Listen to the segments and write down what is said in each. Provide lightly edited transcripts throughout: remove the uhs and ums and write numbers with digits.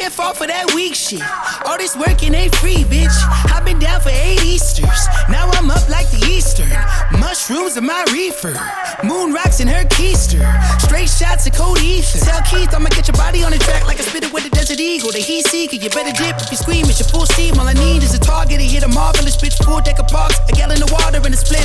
can't fall for that weak shit. All this working ain't free, bitch. I've been down for 8 Easters. Now I'm up like the Easter. Mushrooms in my reefer. Moon rocks in her keister. Straight shots of cold ether. Tell Keith I'ma get your body on the track like a spitter with a desert eagle. The heat seeker, you better dip if you scream. It's your full steam. All I need is a target to hit a marvelous bitch. Full deck of parks, a gallon of water and a split.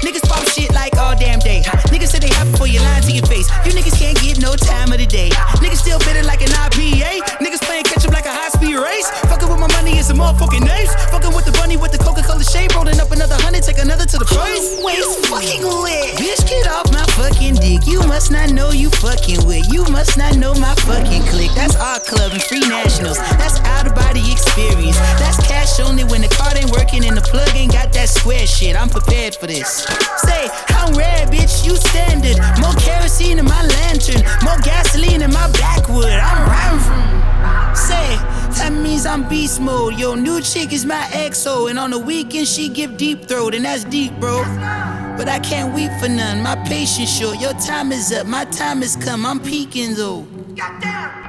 Niggas pop shit like all damn day. Niggas say they happy for you lying to your face. You niggas can't get no time of the day. Niggas still bitter like an IPA. Niggas playing catch up like a high speed race. Fucking with my money is a motherfucking ace. Fucking with the bunny with the Coca-Cola shade. Rolling up another 100, take another to the face. Waist fucking lit. Bitch, get off my fucking dick. You must not know you fucking with. You must not know my fucking clique. That's our club and free nationals. That's out of body experience. That's cash only when the card ain't working and the plug ain't got that square shit. I'm prepared for this. Say, I'm rare, bitch, you standard. More kerosene in my lantern. More gasoline in my backwood. I'm rhyme. Say, that means I'm beast mode. Yo, new chick is my XO. And on the weekend she give deep throat. And that's deep, bro. But I can't weep for none. My patience short. Your time is up. My time has come. I'm peaking though. Goddamn.